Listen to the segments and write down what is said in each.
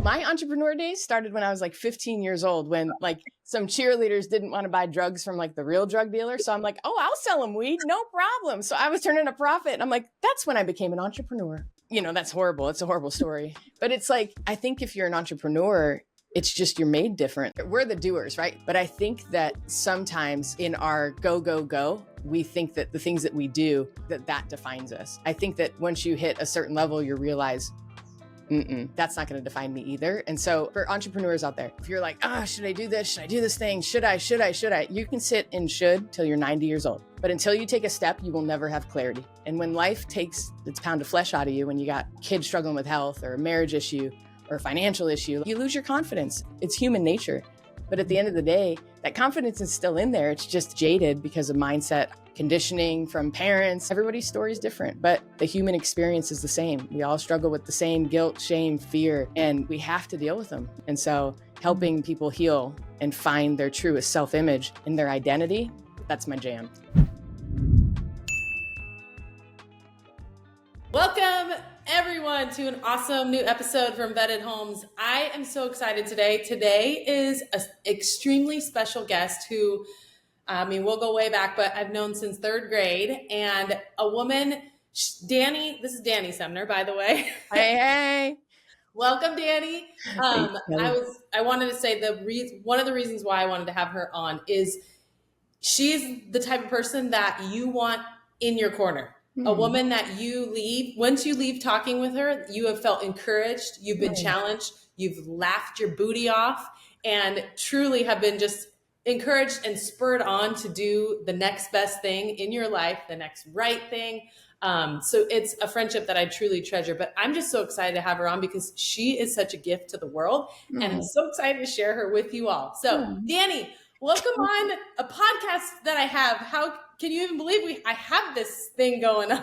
my entrepreneur days started when I was like 15 years old, when like some cheerleaders didn't want to buy drugs from like the real drug dealer. So I'm like, oh, I'll sell them weed, no problem. So I was turning a profit. And I'm like, that's when I became an entrepreneur. You know, that's horrible. It's a horrible story. But it's like, I think if you're an entrepreneur, it's just you're made different. We're the doers, right? But I think that sometimes in our go, go, go, we think that the things that we do, that defines us. I think that once you hit a certain level, you realize, that's not going to define me either. And so for entrepreneurs out there, if you're like, should I do this? Should I do this thing? Should I? You can sit and should till you're 90 years old. But until you take a step, you will never have clarity. And when life takes its pound of flesh out of you, when you got kids struggling with health or a marriage issue or a financial issue, you lose your confidence. It's human nature. But at the end of the day, that confidence is still in there. It's just jaded because of mindset, conditioning from parents. Everybody's story is different, but the human experience is the same. We all struggle with the same guilt, shame, fear, and we have to deal with them. And so helping people heal and find their truest self-image and their identity, that's my jam. Welcome everyone to an awesome new episode from Vetted Homes. I am so excited today. Today is an extremely special guest who, we'll go way back, but I've known since third grade, and a woman, Dani, this is Dani Sumner, by the way. Hey. Welcome, Dani. I wanted to say one of the reasons why I wanted to have her on is she's the type of person that you want in your corner. A woman that once you leave talking with her, you have felt encouraged, you've been challenged, you've laughed your booty off, and truly have been just encouraged and spurred on to do the next best thing in your life, the next right thing. So it's a friendship that I truly treasure, but I'm just so excited to have her on because she is such a gift to the world, and I'm so excited to share her with you all. So Dani, welcome on a podcast that I have. How can you even believe I have this thing going on?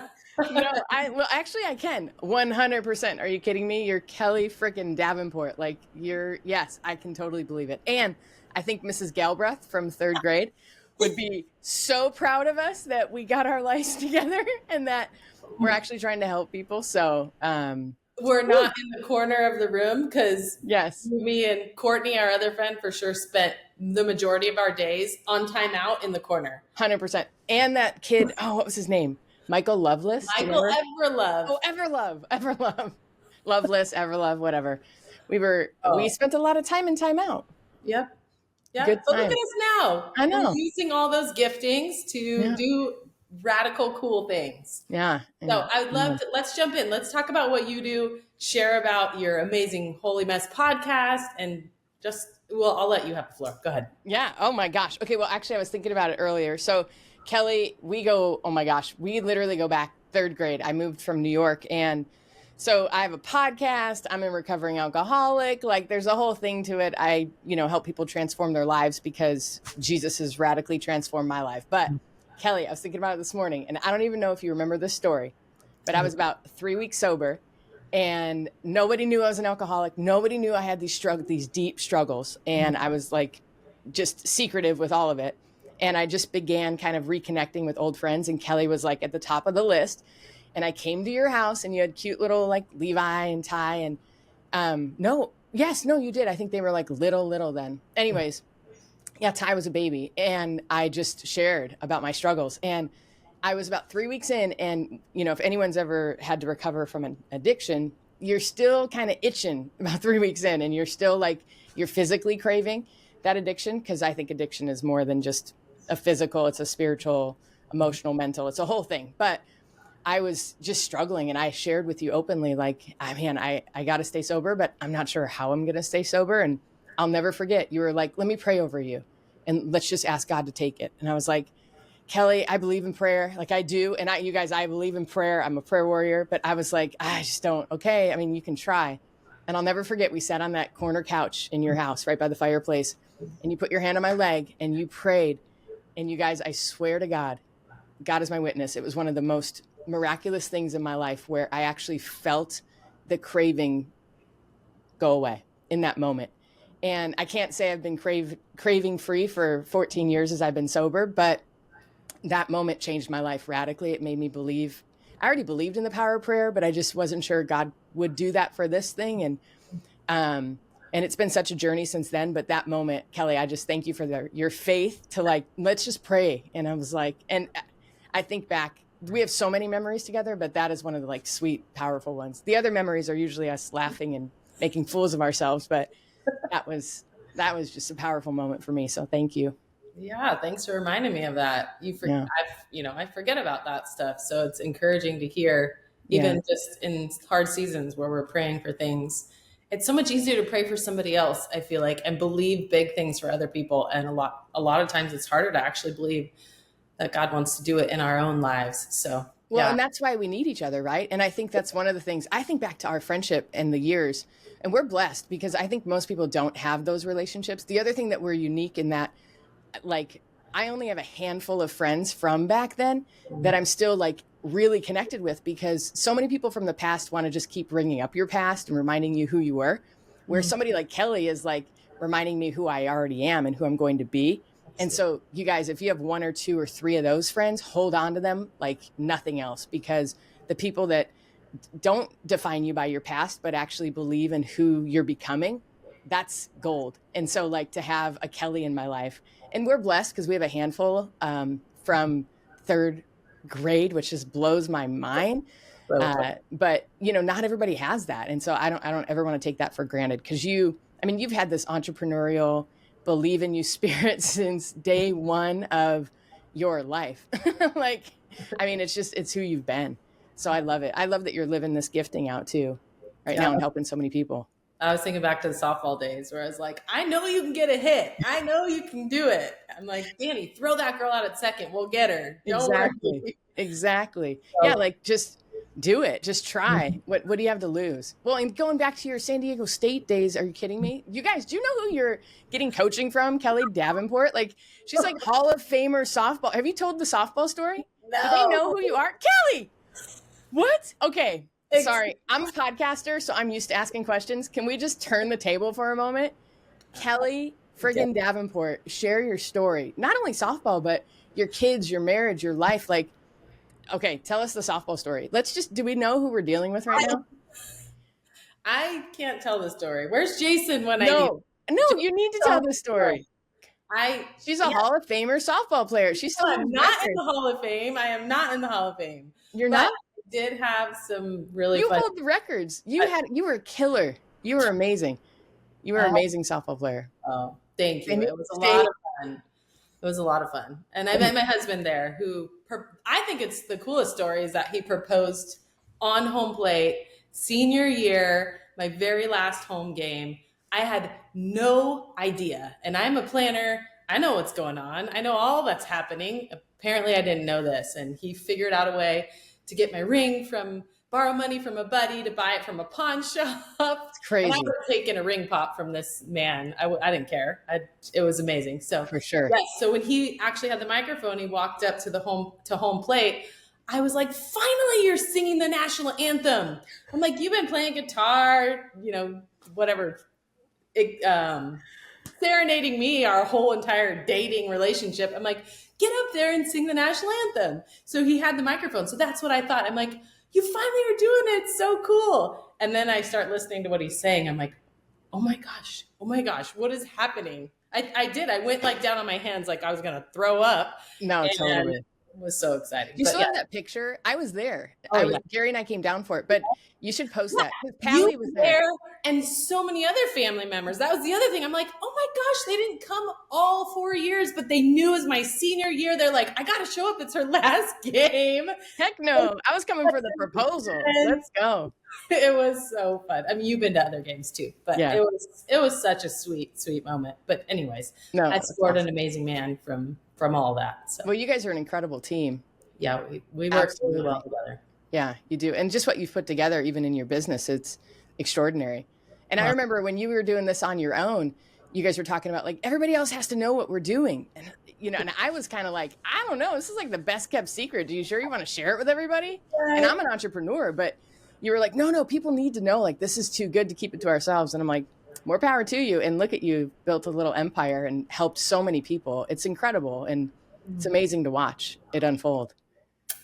Actually I can 100%. Are you kidding me? You're Kellie freaking Davenport. Like yes, I can totally believe it. And I think Mrs. Galbraith from third grade would be so proud of us that we got our lives together and that we're actually trying to help people. So, we're not in the corner of the room because yes, me and Courtney, our other friend, for sure spent the majority of our days on timeout in the corner. 100%. And that kid, what was his name? Michael Loveless? Michael Everlove. Oh, Everlove. Loveless, Everlove, whatever. We spent a lot of time in timeout. Yep. Good but look at us now. I know. We're using all those giftings to do radical, cool things. Yeah. So I would love to, let's jump in. Let's talk about what you do, share about your amazing Holy Mess podcast, and I'll let you have the floor. Go ahead. Yeah. Oh my gosh. Okay. Well, actually I was thinking about it earlier. So Kellie, we literally go back third grade. I moved from New York, and so I have a podcast. I'm a recovering alcoholic. Like there's a whole thing to it. I, help people transform their lives because Jesus has radically transformed my life. But Kellie, I was thinking about it this morning, and I don't even know if you remember this story, but I was about 3 weeks sober, and nobody knew I was an alcoholic. Nobody knew I had these deep struggles, and I was like just secretive with all of it. And I just began kind of reconnecting with old friends, and Kellie was like at the top of the list. And I came to your house, and you had cute little like Levi and Ty, and you did. I think they were like little then. Anyways. Yeah, Ty was a baby, and I just shared about my struggles. And I was about 3 weeks in, and, if anyone's ever had to recover from an addiction, you're still kind of itching about 3 weeks in, and you're still like, you're physically craving that addiction, because I think addiction is more than just a physical, it's a spiritual, emotional, mental, it's a whole thing. But I was just struggling, and I shared with you openly, like, I got to stay sober, but I'm not sure how I'm going to stay sober. And I'll never forget, you were like, let me pray over you and let's just ask God to take it. And I was like, Kellie, I believe in prayer. Like I do. And I believe in prayer. I'm a prayer warrior, but I was like, I just don't. Okay. I mean, you can try. And I'll never forget, we sat on that corner couch in your house right by the fireplace, and you put your hand on my leg and you prayed. And you guys, I swear to God is my witness. It was one of the most miraculous things in my life where I actually felt the craving go away in that moment. And I can't say I've been craving free for 14 years as I've been sober, but that moment changed my life radically. It made me believe. I already believed in the power of prayer, but I just wasn't sure God would do that for this thing. And And it's been such a journey since then. But that moment, Kellie, I just thank you for your faith to like, let's just pray. And I was like, and I think back, we have so many memories together, but that is one of the like sweet, powerful ones. The other memories are usually us laughing and making fools of ourselves. But that was just a powerful moment for me. So thank you. Yeah. Thanks for reminding me of that. I forget about that stuff. So it's encouraging to hear, even just in hard seasons where we're praying for things. It's so much easier to pray for somebody else, I feel like, and believe big things for other people. And a lot of times it's harder to actually believe that God wants to do it in our own lives. So, well, and that's why we need each other, right? And I think that's one of the things. I think back to our friendship and the years, and we're blessed because I think most people don't have those relationships. The other thing that we're unique in that, like, I only have a handful of friends from back then that I'm still like really connected with, because so many people from the past want to just keep bringing up your past and reminding you who you were, where somebody like Kellie is like reminding me who I already am and who I'm going to be. And so you guys, if you have one or two or three of those friends, hold on to them like nothing else, because the people that don't define you by your past, but actually believe in who you're becoming, that's gold. And so like to have a Kellie in my life, and we're blessed because we have a handful from third grade, which just blows my mind. But not everybody has that. And so I don't ever want to take that for granted, because you've had this entrepreneurial believe in you spirit since day one of your life. It's who you've been. So I love it. I love that you're living this gifting out too now and helping so many people. I was thinking back to the softball days where I was like, I know you can get a hit. I know you can do it. I'm like, Dani, throw that girl out at second. We'll get her. Exactly. So, yeah, like just do it. Just try. What do you have to lose? Well, and going back to your San Diego State days, are you kidding me? You guys, do you know who you're getting coaching from? Kellie Davenport. Like, she's like Hall of Famer softball. Have you told the softball story? No. Do they know who you are? Kellie! What? Okay. Sorry, I'm a podcaster, so I'm used to asking questions. Can we just turn the table for a moment? Kellie friggin' Davenport, share your story. Not only softball, but your kids, your marriage, your life. Like, okay, tell us the softball story. Do we know who we're dealing with right now? I can't tell the story. Where's Jason when I need? No, you need to tell the story. She's a Hall of Famer softball player. She's still I'm not in the Hall of Fame. I am not in the Hall of Fame. You're not? Did have some really fun. You hold the records. You were a killer. You were amazing. You were an amazing softball player. Oh, thank you. It was a lot of fun. It was a lot of fun. And I met my husband there, who I think it's the coolest story is that he proposed on home plate, senior year, my very last home game. I had no idea. And I'm a planner. I know what's going on. I know all that's happening. Apparently I didn't know this. And he figured out a way to get my ring borrow money from a buddy to buy it from a pawn shop. It's crazy. And I would have taken a ring pop from this man. I didn't care. It was amazing. So for sure. Yes. So when he actually had the microphone, he walked up to home plate. I was like, finally, you're singing the national anthem. I'm like, you've been playing guitar, whatever, serenading me our whole entire dating relationship. I'm like, get up there and sing the national anthem. So he had the microphone. So that's what I thought. I'm like, you finally are doing it. It's so cool. And then I start listening to what he's saying. I'm like, oh my gosh, what is happening? I did. I went like down on my hands like I was going to throw up. No, totally. It was so exciting. You still have that picture? I was there. Gary and I came down for it, but you should post that. Pally was there. And so many other family members. That was the other thing. I'm like, oh my gosh, they didn't come all 4 years, but they knew it was my senior year. They're like, I got to show up. It's her last game. Heck no. I was coming for the proposal. Let's go. It was so fun. I mean, you've been to other games too, but it was such a sweet, sweet moment. But anyways, I scored an amazing man from all that. So. Well, you guys are an incredible team. Yeah, we work really well together. Yeah, you do. And just what you've put together, even in your business, it's extraordinary. And I remember when you were doing this on your own, you guys were talking about like, everybody else has to know what we're doing. And, and I was kind of like, I don't know, this is like the best kept secret. Are you sure you want to share it with everybody? Right. And I'm an entrepreneur, but you were like, no, people need to know, like, this is too good to keep it to ourselves. And I'm like, more power to you. And look at you, built a little empire and helped so many people. It's incredible. And it's amazing to watch it unfold.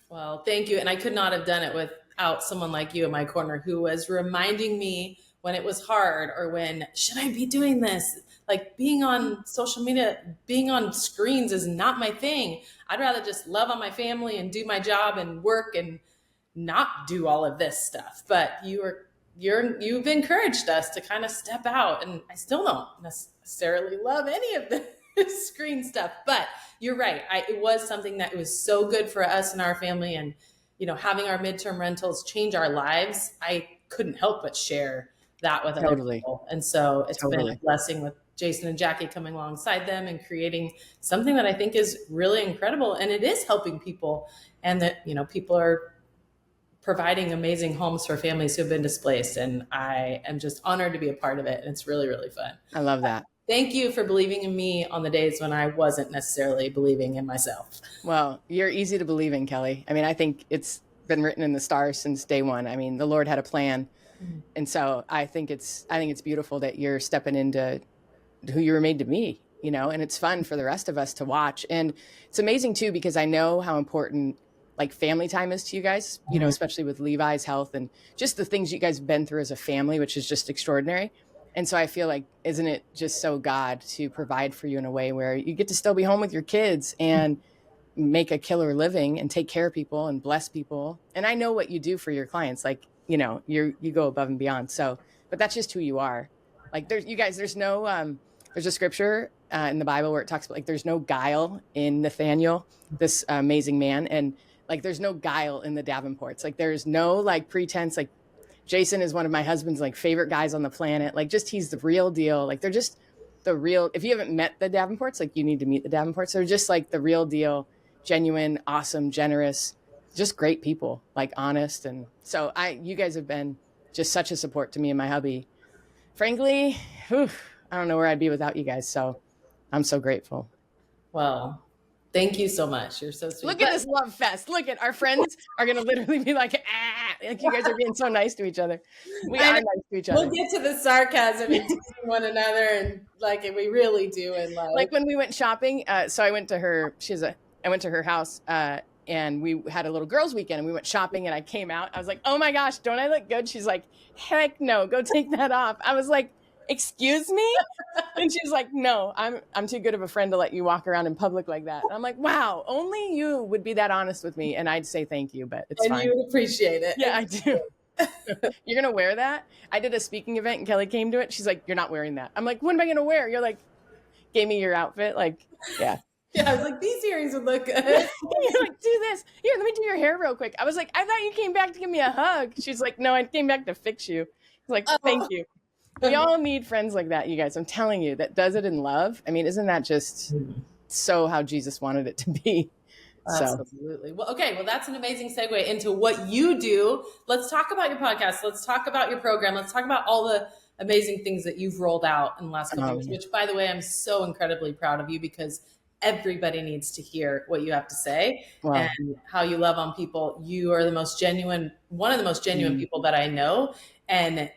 Well, thank you. And I could not have done it without someone like you in my corner who was reminding me when it was hard, or when, should I be doing this? Like, being on social media, being on screens is not my thing. I'd rather just love on my family and do my job and work and not do all of this stuff. But you've encouraged us to kind of step out, and I still don't necessarily love any of the screen stuff, but you're right. It was something that was so good for us and our family, and having our midterm rentals change our lives. I couldn't help but share that with other people, and so it's been a blessing with Jason and Jackie coming alongside them and creating something that I think is really incredible, and it is helping people, and that people are providing amazing homes for families who have been displaced. And I am just honored to be a part of it. And it's really, really fun. I love that. Thank you for believing in me on the days when I wasn't necessarily believing in myself. Well, you're easy to believe in, Kellie. I mean, I think it's been written in the stars since day one. I mean, the Lord had a plan. Mm-hmm. And so I think it's beautiful that you're stepping into who you were made to be, and it's fun for the rest of us to watch. And it's amazing too, because I know how important like family time is to you guys, especially with Levi's health and just the things you guys have been through as a family, which is just extraordinary. And so I feel like, isn't it just so God to provide for you in a way where you get to still be home with your kids and make a killer living and take care of people and bless people. And I know what you do for your clients. Like, you go above and beyond. So, but that's just who you are. Like there's a scripture in the Bible where it talks about like, there's no guile in Nathaniel, this amazing man. And like, there's no guile in the Davenports. Like there's no like pretense. Like Jason is one of my husband's like favorite guys on the planet. Like just, he's the real deal. Like they're just the real, if you haven't met the Davenports, like you need to meet the Davenports. They're just like the real deal, genuine, awesome, generous, just great people, like honest. And so you guys have been just such a support to me and my hubby. Frankly, I don't know where I'd be without you guys. So I'm so grateful. Well, thank you so much. You're so sweet. Look at this love fest. Look at our friends are going to literally be like you guys are being so nice to each other. We are nice to each other. We'll get to the sarcasm between one another, and like we really do. And like when we went shopping, so I went to her, I went to her house, and we had a little girls' weekend, and we went shopping, and I came out. I was like, oh my gosh, don't I look good? She's like, heck no, go take that off. I was like, excuse me? And she's like, no, I'm too good of a friend to let you walk around in public like that. And I'm like, wow, only you would be that honest with me. And I'd say thank you, but it's fine. And you would appreciate it. Yeah, I do. You're going to wear that? I did a speaking event and Kellie came to it. She's like, you're not wearing that. I'm like, what am I going to wear? You're like, gave me your outfit. Like, yeah. Yeah, I was like, these earrings would look good. You're like, do this. Here, let me do your hair real quick. I was like, I thought you came back to give me a hug. She's like, no, I came back to fix you. I was like, thank you. We all need friends like that, you guys. I'm telling you, that does it in love. I mean, isn't that just so how Jesus wanted it to be? Absolutely. So. Well, okay. Well, that's an amazing segue into what you do. Let's talk about your podcast. Let's talk about your program. Let's talk about all the amazing things that you've rolled out in the last couple of years, which, by the way, I'm so incredibly proud of you, because everybody needs to hear what you have to say and how you love on people. You are one of the most genuine people that I know. And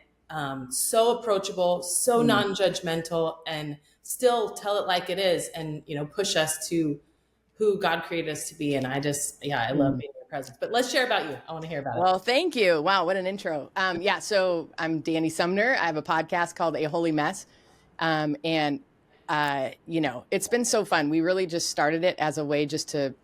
so approachable, so non-judgmental, and still tell it like it is, and push us to who God created us to be. And I just, I love being in your presence. But let's share about you. I want to hear about it. Well, thank you. Wow, what an intro. So I'm Dani Sumner. I have a podcast called A Holy Mess, and it's been so fun. We really just started it as a way just to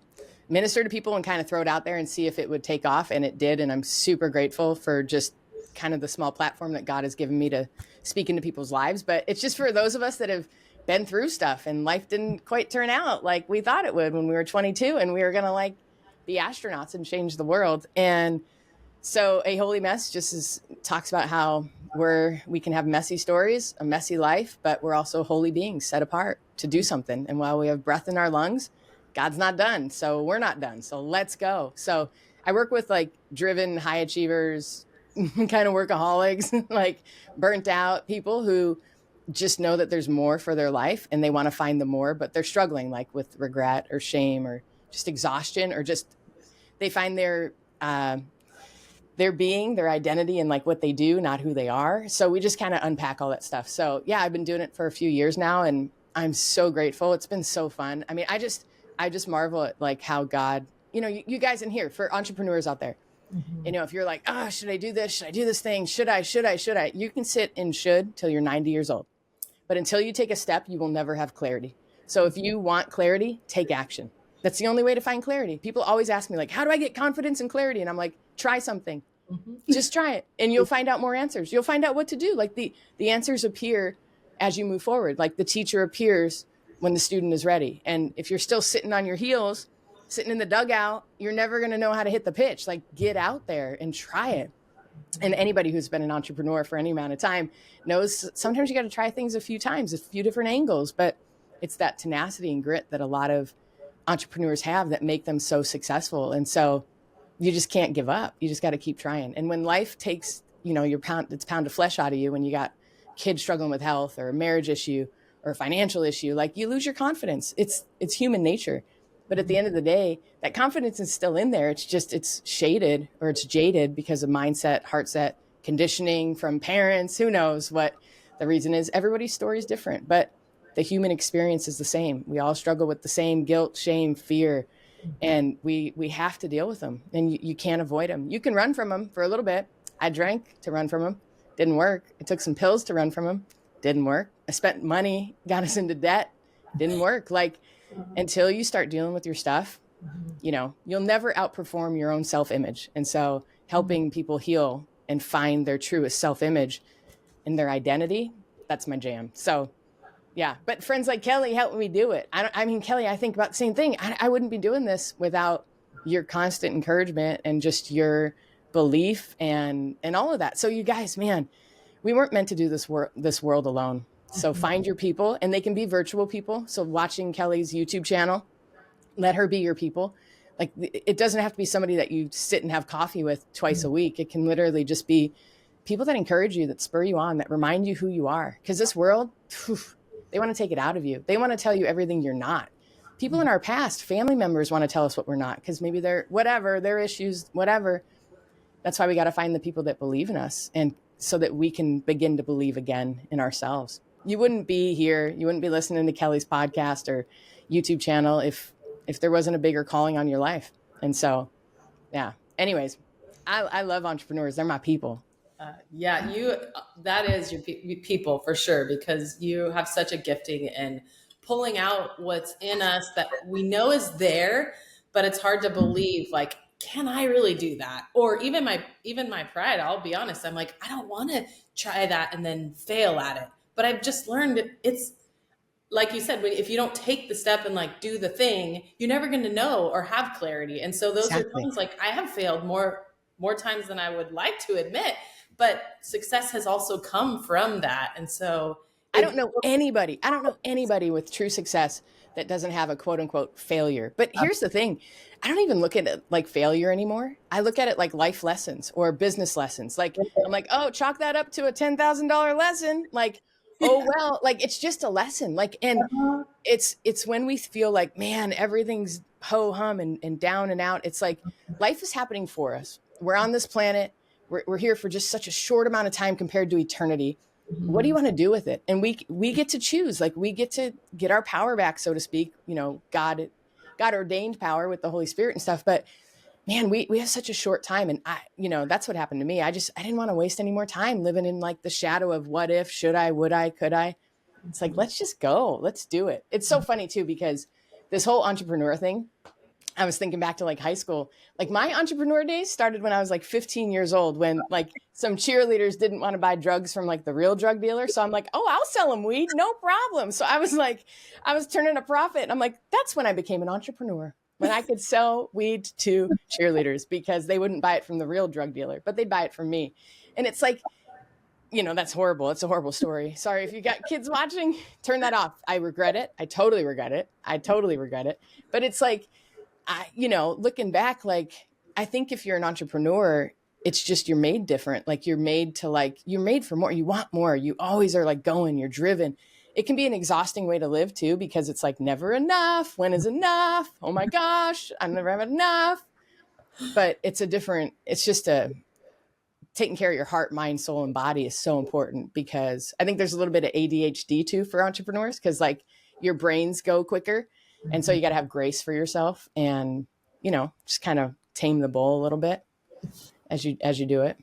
minister to people and kind of throw it out there and see if it would take off, and it did. And I'm super grateful for just kind of the small platform that God has given me to speak into people's lives. But it's just for those of us that have been through stuff and life didn't quite turn out like we thought it would when we were 22 and we were going to like be astronauts and change the world. And so A Holy Mess just talks about how we can have messy stories, a messy life, but we're also holy beings set apart to do something. And while we have breath in our lungs, God's not done. So we're not done. So let's go. So I work with like driven high achievers, kind of workaholics, like burnt out people who just know that there's more for their life and they want to find the more, but they're struggling like with regret or shame or just exhaustion, or just they find their being, their identity and like what they do, not who they are. So we just kind of unpack all that stuff. So yeah, I've been doing it for a few years now and I'm so grateful. It's been so fun. I mean, I just marvel at like how God, you guys in here, for entrepreneurs out there, You know, if you're like, oh, should I do this? Should I do this thing? Should I? You can sit in should till you're 90 years old. But until you take a step, you will never have clarity. So if you want clarity, take action. That's the only way to find clarity. People always ask me, like, how do I get confidence and clarity? And I'm like, try something. Just try it. And you'll find out more answers. You'll find out what to do. Like the answers appear as you move forward. Like the teacher appears when the student is ready. And if you're still sitting on your heels, sitting in the dugout, you're never going to know how to hit the pitch. Like get out there and try it. And anybody who's been an entrepreneur for any amount of time knows sometimes you got to try things a few times, a few different angles, but it's that tenacity and grit that a lot of entrepreneurs have that make them so successful. And so you just can't give up. You just got to keep trying. And when life takes, you know, it's pound of flesh out of you, when you got kids struggling with health or a marriage issue or a financial issue, like you lose your confidence. It's human nature. But at the end of the day, that confidence is still in there. It's just, it's shaded or it's jaded because of mindset, heart set, conditioning from parents. Who knows what the reason is? Everybody's story is different, but the human experience is the same. We all struggle with the same guilt, shame, fear, and we have to deal with them, and you can't avoid them. You can run from them for a little bit. I drank to run from them. Didn't work. I took some pills to run from them. Didn't work. I spent money, got us into debt. Didn't work. Like, until you start dealing with your stuff, you know, you'll never outperform your own self-image. And so helping people heal and find their truest self-image and their identity, that's my jam. So yeah, but friends like Kellie help me do it. I mean, Kellie, I think about the same thing. I wouldn't be doing this without your constant encouragement and just your belief and all of that. So you guys, man, we weren't meant to do this world alone. So find your people, and they can be virtual people. So watching Kellie's YouTube channel, let her be your people. Like it doesn't have to be somebody that you sit and have coffee with twice a week. It can literally just be people that encourage you, that spur you on, that remind you who you are. Because this world, they want to take it out of you. They want to tell you everything you're not. People in our past, family members want to tell us what we're not, because maybe they're whatever, their issues, whatever. That's why we got to find the people that believe in us, and so that we can begin to believe again in ourselves. You wouldn't be here. You wouldn't be listening to Kellie's podcast or YouTube channel if there wasn't a bigger calling on your life. And so, yeah. Anyways, I love entrepreneurs. They're my people. That is your people for sure, because you have such a gifting in pulling out what's in us that we know is there, but it's hard to believe, like, can I really do that? Or even my pride, I'll be honest. I'm like, I don't want to try that and then fail at it. But I've just learned it's like you said, if you don't take the step and like do the thing, you're never going to know or have clarity. And so those are times, like, I have failed more times than I would like to admit, but success has also come from that. And so I don't know anybody with true success that doesn't have a quote unquote failure. But here's the thing. I don't even look at it like failure anymore. I look at it like life lessons or business lessons. Like, I'm like, oh, chalk that up to a $10,000 lesson. Like, oh, well, like, it's just a lesson. Like, and it's when we feel like, man, everything's ho hum and down and out. It's like life is happening for us. We're on this planet. We're here for just such a short amount of time compared to eternity. What do you want to do with it? And we get to choose. Like, we get to get our power back, so to speak, you know, God ordained power with the Holy Spirit and stuff. But man, we have such a short time. And that's what happened to me. I didn't want to waste any more time living in like the shadow of what if, should I, would I, could I? It's like, let's just go, let's do it. It's so funny too, because this whole entrepreneur thing, I was thinking back to like high school. Like my entrepreneur days started when I was like 15 years old, when like some cheerleaders didn't want to buy drugs from like the real drug dealer. So I'm like, oh, I'll sell them weed, no problem. So I was turning a profit. I'm like, that's when I became an entrepreneur, when I could sell weed to cheerleaders because they wouldn't buy it from the real drug dealer, but they'd buy it from me. And it's like, that's horrible. It's a horrible story. Sorry if you got kids watching, turn that off. I regret it. I totally regret it. But it's like, looking back, like, I think if you're an entrepreneur, it's just, you're made different. Like you're made for more. You want more. You always are like going, you're driven. It can be an exhausting way to live too, because it's like never enough. When is enough? Oh my gosh, I never have enough. But it's just taking care of your heart, mind, soul, and body is so important, because I think there's a little bit of ADHD too for entrepreneurs, because like your brains go quicker. And so you got to have grace for yourself and, just kind of tame the bull a little bit. as you do it.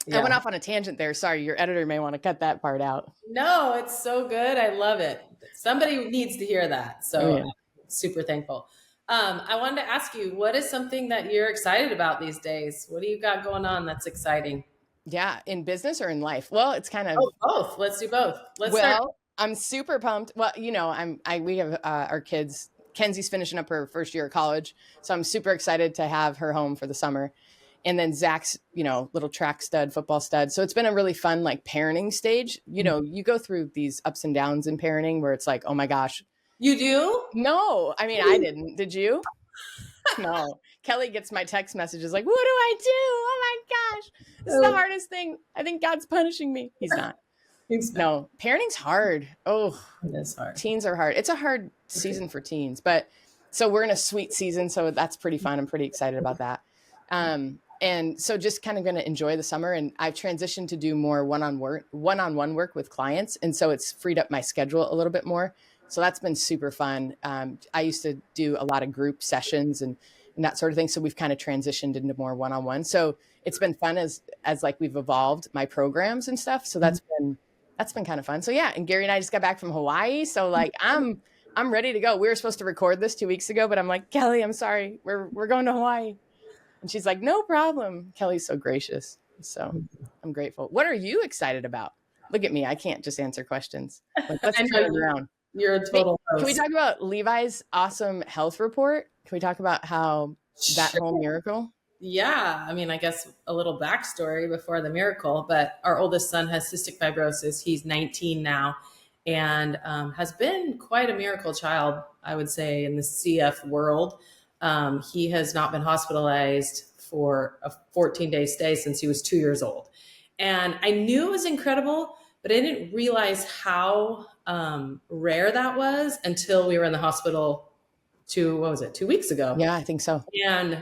Yeah. I went off on a tangent there. Sorry, your editor may want to cut that part out. No, it's so good. I love it. Somebody needs to hear that. So Oh, yeah. I'm super thankful. I wanted to ask you, what is something that you're excited about these days? What do you got going on that's exciting? Yeah, in business or in life? Well, it's kind of both. Let's do both. Let's start. I'm super pumped. Well, we have our kids. Kenzie's finishing up her first year of college, so I'm super excited to have her home for the summer. And then Zach's, little track stud, football stud. So it's been a really fun, like, parenting stage. You go through these ups and downs in parenting where it's like, oh my gosh. You do? No, I mean, I didn't. Did you? No. Kellie gets my text messages like, what do I do? Oh my gosh. This is the hardest thing. I think God's punishing me. He's not. No, parenting's hard. Oh, it is hard. Teens are hard. It's a hard season for teens, but so we're in a sweet season. So that's pretty fun. I'm pretty excited about that. And so just kind of going to enjoy the summer, and I've transitioned to do more one-on-one work with clients. And so it's freed up my schedule a little bit more. So that's been super fun. I used to do a lot of group sessions and that sort of thing. So we've kind of transitioned into more one-on-one. So it's been fun as like we've evolved my programs and stuff. So that's been kind of fun. So yeah. And Gary and I just got back from Hawaii. So like, I'm ready to go. We were supposed to record this 2 weeks ago, but I'm like, Kellie, I'm sorry. We're going to Hawaii. And she's like, no problem. Kellie's so gracious. So I'm grateful. What are you excited about? Look at me. I can't just answer questions. Like, let's turn it around. You're a total host. Can we talk about Levi's awesome health report? Can we talk about how that whole miracle? Yeah. I mean, I guess a little backstory before the miracle, but our oldest son has cystic fibrosis. He's 19 now and has been quite a miracle child, I would say, in the CF world. He has not been hospitalized for a 14-day stay since he was 2 years old. And I knew it was incredible, but I didn't realize how rare that was until we were in the hospital 2 weeks ago? Yeah, I think so. And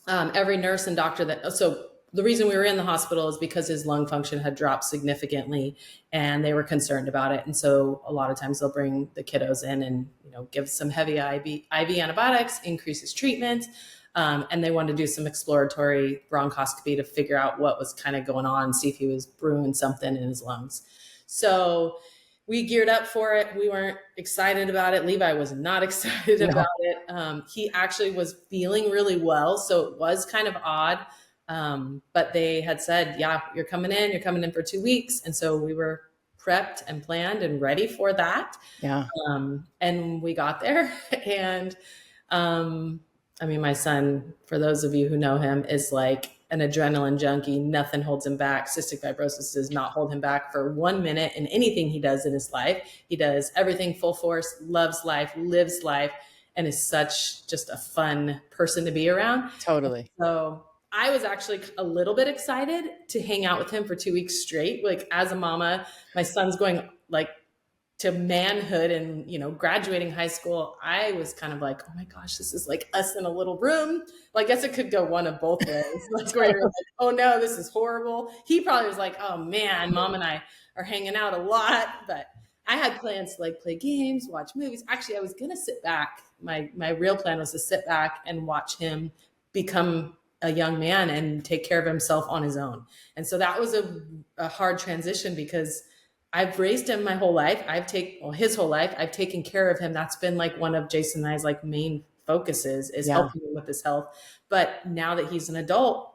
every nurse and doctor so the reason we were in the hospital is because his lung function had dropped significantly and they were concerned about it. And so a lot of times they'll bring the kiddos in and, give some heavy IV antibiotics, increase his treatment. And they wanted to do some exploratory bronchoscopy to figure out what was kind of going on, see if he was brewing something in his lungs. So we geared up for it. We weren't excited about it. Levi was not excited about it. He actually was feeling really well. So it was kind of odd. But they had said, yeah, you're coming in for 2 weeks. And so we were prepped and planned and ready for that. Yeah. And we got there and, I mean, my son, for those of you who know him, is like an adrenaline junkie. Nothing holds him back. Cystic fibrosis does not hold him back for 1 minute in anything he does in his life. He does everything full force, loves life, lives life, and is such just a fun person to be around. Totally. So I was actually a little bit excited to hang out with him for 2 weeks straight. Like as a mama, my son's going like to manhood and, graduating high school. I was kind of like, oh my gosh, this is like us in a little room. Well, I guess it could go one of both ways. Like, where you're like, oh no, this is horrible. He probably was like, oh man, mom and I are hanging out a lot, but I had plans to like play games, watch movies. Actually, I was going to sit back. My real plan was to sit back and watch him become a young man and take care of himself on his own. And so that was a hard transition because I've raised him my whole life. His whole life. I've taken care of him. That's been like one of Jason and I's like main focuses is helping him with his health. But now that he's an adult,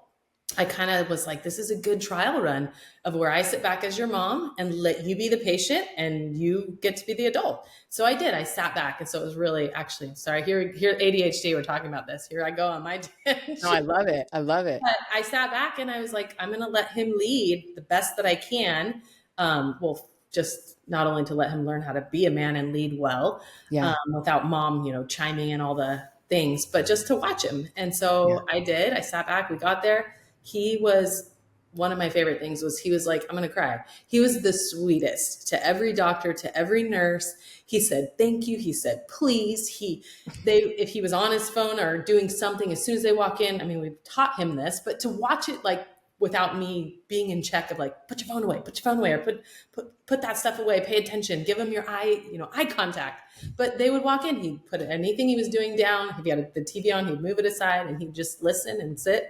I kind of was like, this is a good trial run of where I sit back as your mom and let you be the patient and you get to be the adult. So I did. I sat back. And so it was really sorry, here ADHD, we're talking about this. Here I go on my tangent. No, I love it. But I sat back and I was like, I'm going to let him lead the best that I can. Just not only to let him learn how to be a man and lead well, without mom, chiming in all the things, but just to watch him. And so I did. I sat back. We got there. He was one of my favorite things was he was like, I'm going to cry. He was the sweetest to every doctor, to every nurse. He said, thank you. He said, please. If he was on his phone or doing something, as soon as they walk in, I mean, we've taught him this, but to watch it like without me being in check of like, put your phone away, or put that stuff away, pay attention, give him your eye contact. But they would walk in, he'd put anything he was doing down. If he had the TV on, he'd move it aside and he'd just listen and sit.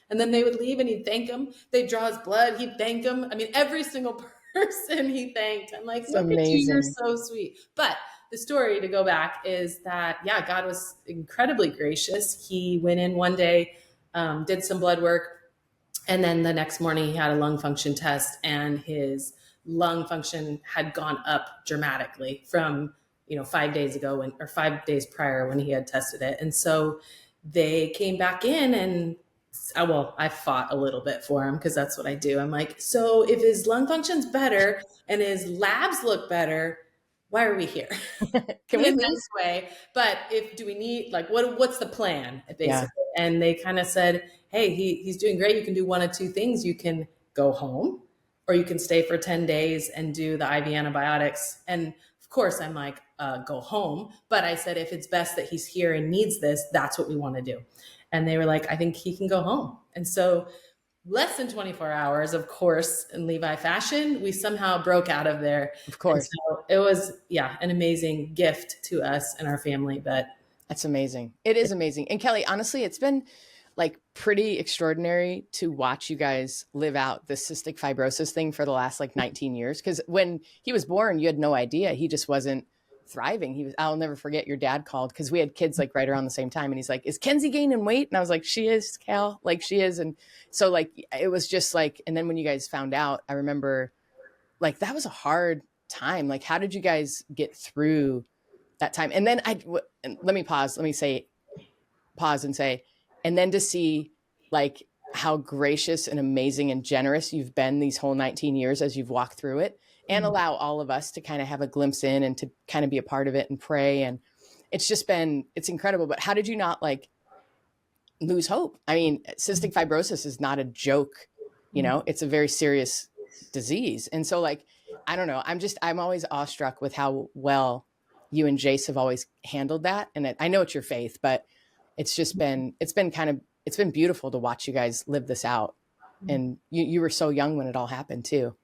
And then they would leave and he'd thank them. They'd draw his blood, he'd thank them. I mean, every single person he thanked. I'm like, look at you, you're so sweet. But the story, to go back, is that, yeah, God was incredibly gracious. He went in one day, did some blood work, and then the next morning he had a lung function test, and his lung function had gone up dramatically from 5 days ago, or 5 days prior when he had tested it. And so they came back in, and I fought a little bit for him, because that's what I do. I'm like, so if his lung function's better and his labs look better, why are we here? Can we in a nice way? But do we need, like, what's the plan, basically? Yeah. And they kind of said, hey, he's doing great. You can do one of two things. You can go home, or you can stay for 10 days and do the IV antibiotics. And of course I'm like, go home. But I said, if it's best that he's here and needs this, that's what we want to do. And they were like, I think he can go home. And so less than 24 hours, of course, in Levi fashion, we somehow broke out of there. Of course. And so it was, an amazing gift to us and our family. But that's amazing. It is amazing. And Kellie, honestly, it's been like pretty extraordinary to watch you guys live out the cystic fibrosis thing for the last like 19 years. Because when he was born, you had no idea. He just wasn't thriving. I'll never forget, your dad called, because we had kids like right around the same time. And he's like, is Kenzie gaining weight? And I was like, she is, Cal, like she is. And so like, it was just like, and then when you guys found out, I remember like, that was a hard time. Like, how did you guys get through that time? And then let me pause and say, and then to see like how gracious and amazing and generous you've been these whole 19 years as you've walked through it, and allow all of us to kind of have a glimpse in and to kind of be a part of it and pray. And it's incredible. But how did you not like lose hope? I mean, cystic fibrosis is not a joke, it's a very serious disease. And so like, I don't know, I'm always awestruck with how well you and Jace have always handled that. And I know it's your faith, but it's been beautiful to watch you guys live this out. And you were so young when it all happened too.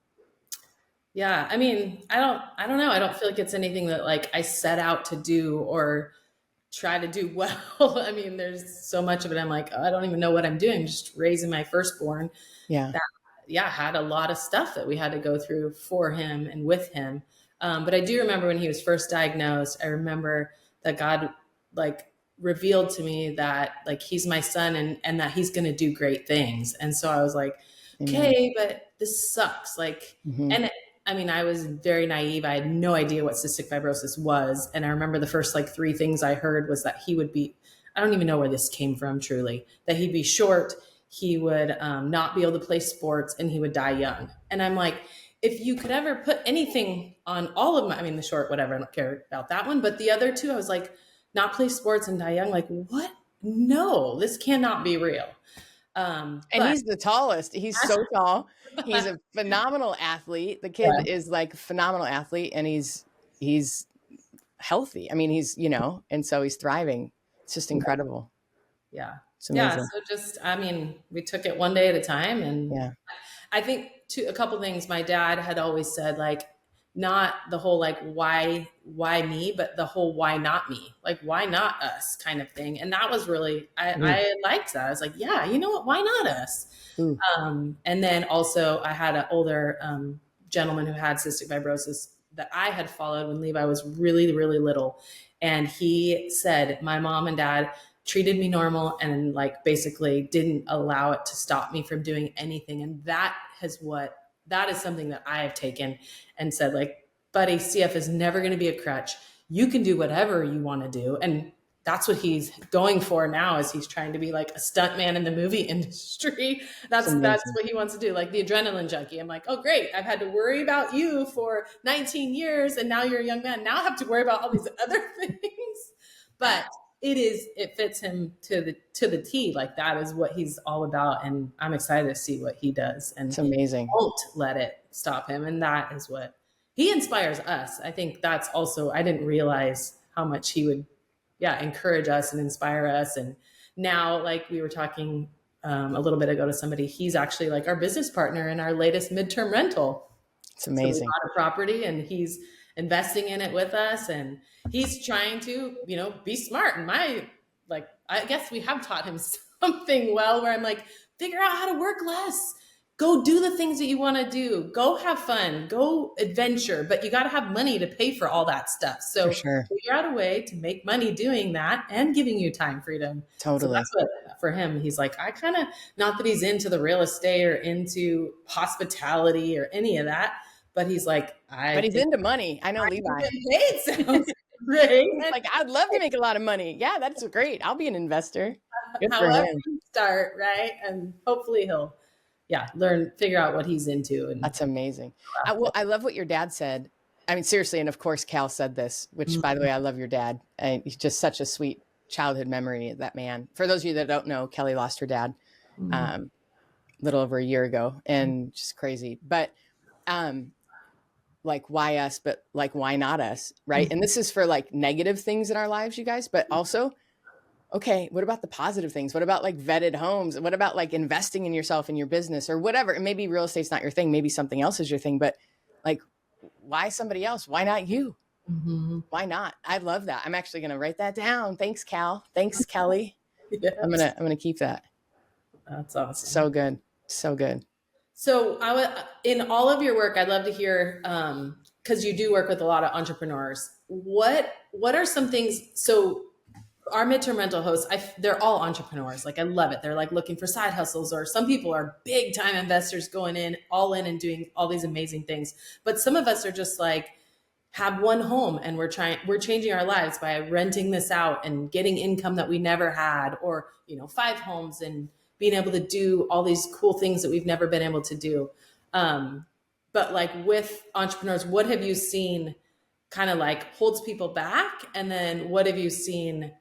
Yeah. I mean, I don't know. I don't feel like it's anything that like I set out to do or try to do well. I mean, there's so much of it. I'm like, I don't even know what I'm doing. I'm just raising my firstborn. Yeah. That, had a lot of stuff that we had to go through for him and with him. But I do remember when he was first diagnosed, I remember that God like revealed to me that like, he's my son and that he's going to do great things. And so I was like, okay, but this sucks. Like, and I mean, I was very naive. I had no idea what cystic fibrosis was. And I remember the first like 3 things I heard was that he would be, I don't even know where this came from truly, that he'd be short, he would not be able to play sports, and he would die young. And I'm like, if you could ever put anything on all of the short, whatever, I don't care about that one. But the other 2, I was like, not play sports and die young. Like, what? No, this cannot be real. And he's the tallest. He's so tall. He's a phenomenal athlete. The kid is like a phenomenal athlete, and he's healthy. I mean, he's, and so he's thriving. It's just incredible. Yeah. Yeah. So we took it one day at a time. And I think a couple things my dad had always said, like, not the whole, like, why me, but the whole, why not me? Like, why not us kind of thing. And that was really, I liked that. I was like, yeah, you know what? Why not us? And then also I had an older gentleman who had cystic fibrosis that I had followed when Levi was really, really little. And he said, my mom and dad treated me normal and like basically didn't allow it to stop me from doing anything. And that is something that I have taken and said, like, buddy, CF is never going to be a crutch. You can do whatever you want to do. And that's what he's going for now, is he's trying to be like a stunt man in the movie industry. That's what he wants to do. Like the adrenaline junkie. I'm like, oh great. I've had to worry about you for 19 years. And now you're a young man. Now I have to worry about all these other things, but it fits him to the T. Like that is what he's all about. And I'm excited to see what he does. And it's amazing. Won't let it stop him. And that is what he inspires us. I think that's also, I didn't realize how much he would encourage us and inspire us. And now, like we were talking a little bit ago to somebody, he's actually like our business partner in our latest midterm rental. It's amazing. So we bought a property and he's investing in it with us, and he's trying to, be smart. And I guess we have taught him something well, where I'm like, figure out how to work less. Go do the things that you want to do. Go have fun. Go adventure. But you got to have money to pay for all that stuff. So For sure. figure out a way to make money doing that and giving you time freedom. Totally. So that's what, for him, he's like, I kind of, not that he's into the real estate or into hospitality or any of that, but he's like, but he's into money. I know Levi. Paid sounds great. Like, I'd love to make a lot of money. Yeah, that's great. I'll be an investor. Good for However him. you start, right? And hopefully he'll, figure out what he's into. And that's amazing. I love what your dad said. I mean, seriously. And of course, Cal said this, which by the way, I love your dad. He's just such a sweet childhood memory, that man. For those of you that don't know, Kellie lost her dad a little over a year ago, and just crazy. But like, why us? But like, why not us? Right. And this is for like negative things in our lives, you guys, but also, okay, what about the positive things? What about like vetted homes? What about like investing in yourself and your business or whatever? And maybe real estate's not your thing. Maybe something else is your thing, but like, why somebody else? Why not you? Why not? I love that. I'm actually going to write that down. Thanks, Cal. Thanks, Kellie. Yes. I'm going to keep that. That's awesome. So good. So good. So in all of your work, I'd love to hear, cause you do work with a lot of entrepreneurs. What are some things? So our midterm rental hosts, they're all entrepreneurs. Like, I love it. They're like looking for side hustles, or some people are big time investors going in all in and doing all these amazing things. But some of us are just like, have one home and we're changing our lives by renting this out and getting income that we never had, or, 5 homes and being able to do all these cool things that we've never been able to do. But like with entrepreneurs, what have you seen kind of like holds people back? And then what have you seen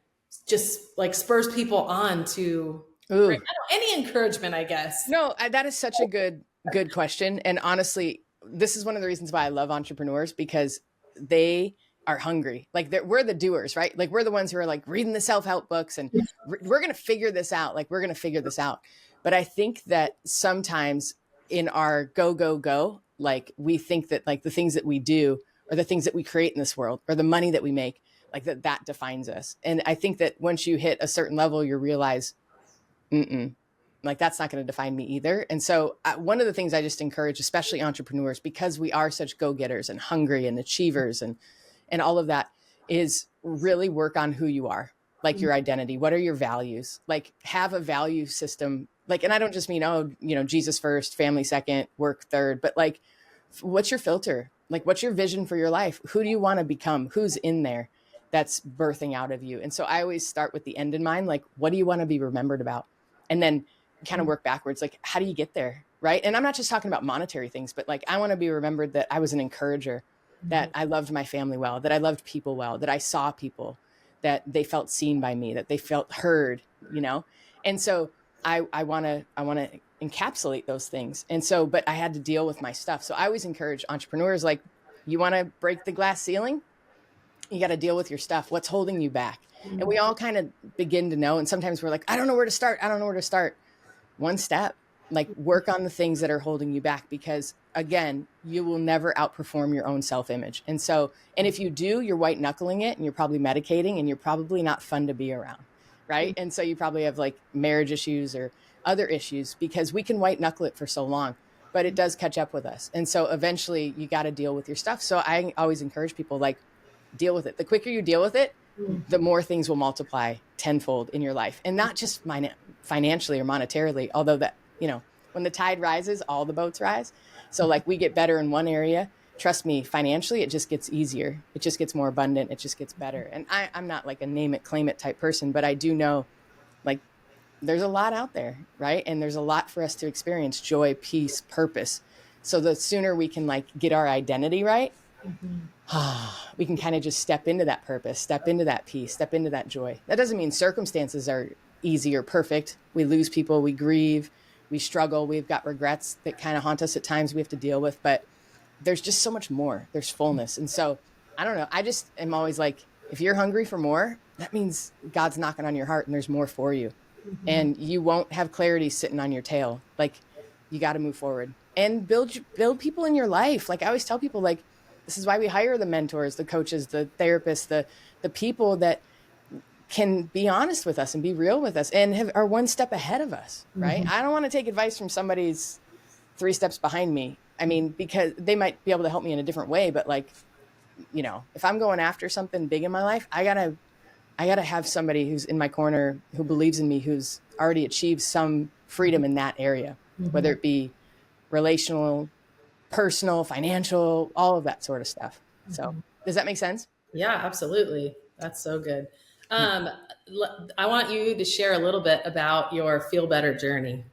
just like spurs people on to any encouragement, I guess? No, that is such a good question. And honestly, this is one of the reasons why I love entrepreneurs, because they are hungry. Like, we're the doers, right? Like, we're the ones who are like reading the self-help books and we're going to figure this out. Like, we're going to figure this out. But I think that sometimes in our go, like, we think that like the things that we do or the things that we create in this world or the money that we make, like that defines us. And I think that once you hit a certain level, you realize, like, that's not going to define me either. And so one of the things I just encourage, especially entrepreneurs, because we are such go-getters and hungry and achievers and all of that, is really work on who you are, like your identity. What are your values? Like, have a value system. Like, and I don't just mean, Jesus first, family second, work third, but like, what's your filter? Like, what's your vision for your life? Who do you want to become? Who's in there that's birthing out of you? And so I always start with the end in mind. Like, what do you want to be remembered about? And then kind of work backwards. Like, how do you get there? Right. And I'm not just talking about monetary things, but like, I want to be remembered that I was an encourager, that I loved my family well, that I loved people well, that I saw people, that they felt seen by me, that they felt heard, And so I want to encapsulate those things. And so, but I had to deal with my stuff. So I always encourage entrepreneurs, like, you want to break the glass ceiling? You got to deal with your stuff. What's holding you back? And we all kind of begin to know. And sometimes we're like, I don't know where to start. One step, like, work on the things that are holding you back, because again, you will never outperform your own self-image. And so, and if you do, you're white knuckling it, and you're probably medicating, and you're probably not fun to be around. Right. And so you probably have like marriage issues or other issues, because we can white knuckle it for so long, but it does catch up with us. And so eventually you got to deal with your stuff. So I always encourage people, like, deal with it. The quicker you deal with it, the more things will multiply tenfold in your life, and not just financially or monetarily, although that, when the tide rises, all the boats rise. So like, we get better in one area, trust me, financially, it just gets easier. It just gets more abundant. It just gets better. And I'm not like a name it, claim it type person, but I do know, like, there's a lot out there, right? And there's a lot for us to experience: joy, peace, purpose. So the sooner we can like get our identity right, we can kind of just step into that purpose, step into that peace, step into that joy. That doesn't mean circumstances are easy or perfect. We lose people, we grieve, we struggle, we've got regrets that kind of haunt us at times we have to deal with, but there's just so much more. There's fullness. And so I don't know. I just am always like, if you're hungry for more, that means God's knocking on your heart and there's more for you. and you won't have clarity sitting on your tail. Like, you got to move forward and build people in your life. Like I always tell people, like, this is why we hire the mentors, the coaches, the therapists, the people that can be honest with us and be real with us and are one step ahead of us, right? I don't want to take advice from somebody's 3 steps behind me. I mean, because they might be able to help me in a different way, but like, if I'm going after something big in my life, I gotta have somebody who's in my corner, who believes in me, who's already achieved some freedom in that area, whether it be relational, personal, financial, all of that sort of stuff. So does that make sense? Yeah, absolutely. That's so good. I want you to share a little bit about your Feel Better journey.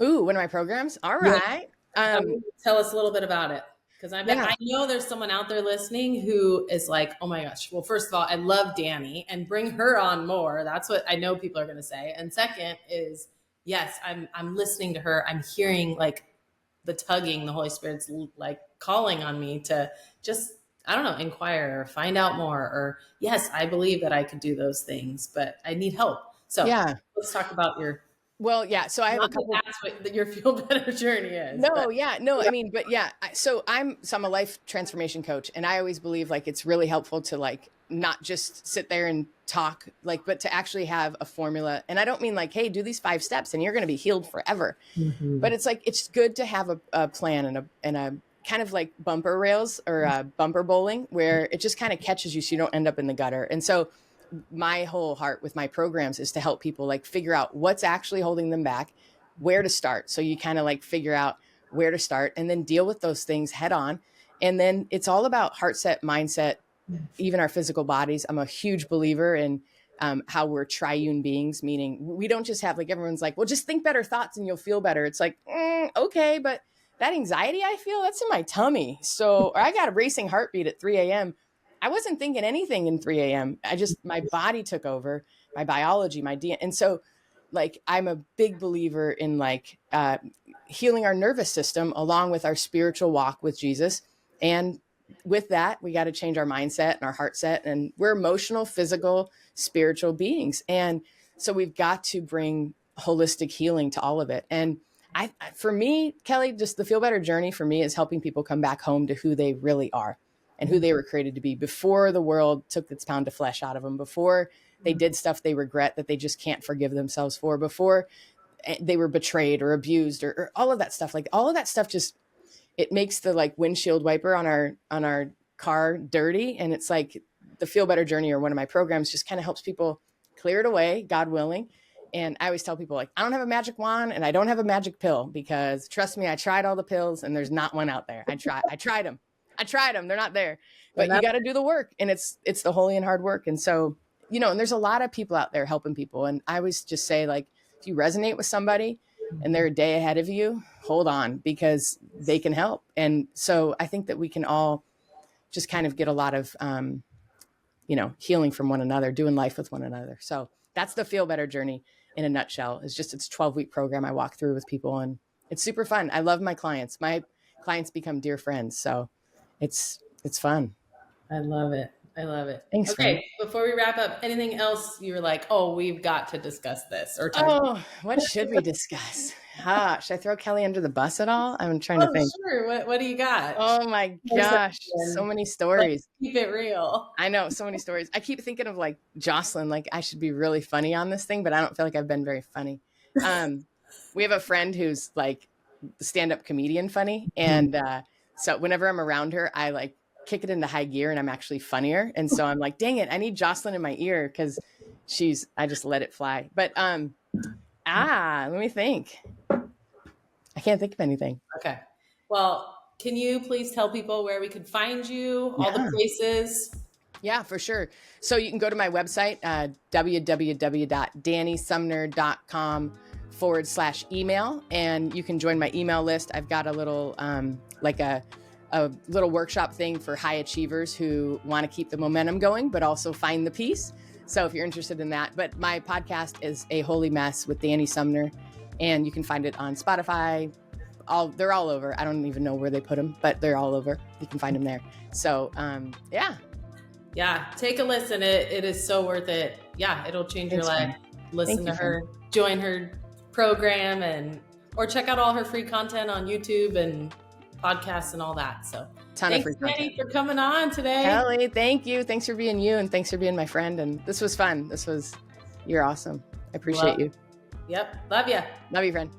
Ooh, one of my programs. All right. Tell us a little bit about it. Because I know there's someone out there listening who is like, oh my gosh. Well, first of all, I love Dani and bring her on more. That's what I know people are going to say. And second is, yes, I'm listening to her. I'm hearing like the tugging, the Holy Spirit's like calling on me to just, I don't know, inquire or find out more, or yes, I believe that I could do those things, but I need help. So let's talk about your. Well, yeah. So I have a couple. That's what your Feel Better journey is. No, yeah, no. I mean, but yeah. So I'm a life transformation coach, and I always believe like it's really helpful to like not just sit there and talk, like, but to actually have a formula. And I don't mean like, hey, do these 5 steps and you're going to be healed forever. But it's like, it's good to have a plan and a kind of like bumper rails or bumper bowling, where it just kind of catches you so you don't end up in the gutter. And so my whole heart with my programs is to help people like figure out what's actually holding them back, where to start. So you kind of like figure out where to start and then deal with those things head on. And then it's all about heart set, mindset, even our physical bodies. I'm a huge believer in how we're triune beings, meaning we don't just have like, everyone's like, well, just think better thoughts and you'll feel better. It's like, okay, but that anxiety I feel, that's in my tummy. So, or I got a racing heartbeat at 3 a.m. I wasn't thinking anything in 3 a.m. My body took over, my biology, my DNA. And so like, I'm a big believer in like healing our nervous system along with our spiritual walk with Jesus. And with that, we got to change our mindset and our heart set. And we're emotional, physical, spiritual beings. And so we've got to bring holistic healing to all of it. And for me, Kellie, just the Feel Better journey for me is helping people come back home to who they really are and who they were created to be before the world took its pound of flesh out of them, before they did stuff they regret that they just can't forgive themselves for, before they were betrayed or abused or all of that stuff. Like all of that stuff just, it makes the like windshield wiper on our car dirty. And it's like the Feel Better journey, or one of my programs, just kind of helps people clear it away, God willing. And I always tell people like, I don't have a magic wand and I don't have a magic pill, because trust me, I tried all the pills and there's not one out there. I tried them. They're not there, but you got to do the work, and it's the holy and hard work. And so, and there's a lot of people out there helping people. And I always just say, like, if you resonate with somebody and they're a day ahead of you, hold on, because they can help. And so I think that we can all just kind of get a lot of, healing from one another, doing life with one another. So that's the Feel Better journey in a nutshell. It's a 12-week program I walk through with people, and it's super fun. I love my clients. My clients become dear friends. So it's fun. I love it. Thanks. Okay. Friend. Before we wrap up, anything else you were like, oh, we've got to discuss this, or what should we discuss? Should I throw Kellie under the bus at all? I'm trying to think. Sure. What do you got? Oh my gosh. So many stories. Let's keep it real. I know, so many stories. I keep thinking of like Jocelyn, like I should be really funny on this thing, but I don't feel like I've been very funny. We have a friend who's like stand-up comedian funny. And so whenever I'm around her, I like kick it into high gear and I'm actually funnier. And so I'm like, dang it, I need Jocelyn in my ear, because I just let it fly. But let me think. I can't think of anything. Okay. Well, can you please tell people where we can find you, all the places? Yeah, for sure. So you can go to my website, www.danisumner.com/email, and you can join my email list. I've got a little, a little workshop thing for high achievers who want to keep the momentum going, but also find the peace. So if you're interested in that, but my podcast is A Holy Mess with Dani Sumner, and you can find it on Spotify. They're all over. I don't even know where they put them, but they're all over. You can find them there. So, yeah, take a listen. It is so worth it. Yeah, it'll change your life. Listen to her. join her program or check out all her free content on YouTube and podcasts and all that. So thanks, Dani, for coming on today. Kellie, thank you. Thanks for being you, and thanks for being my friend. And this was fun. You're awesome. I appreciate you. Yep. Love you. Love you, friend.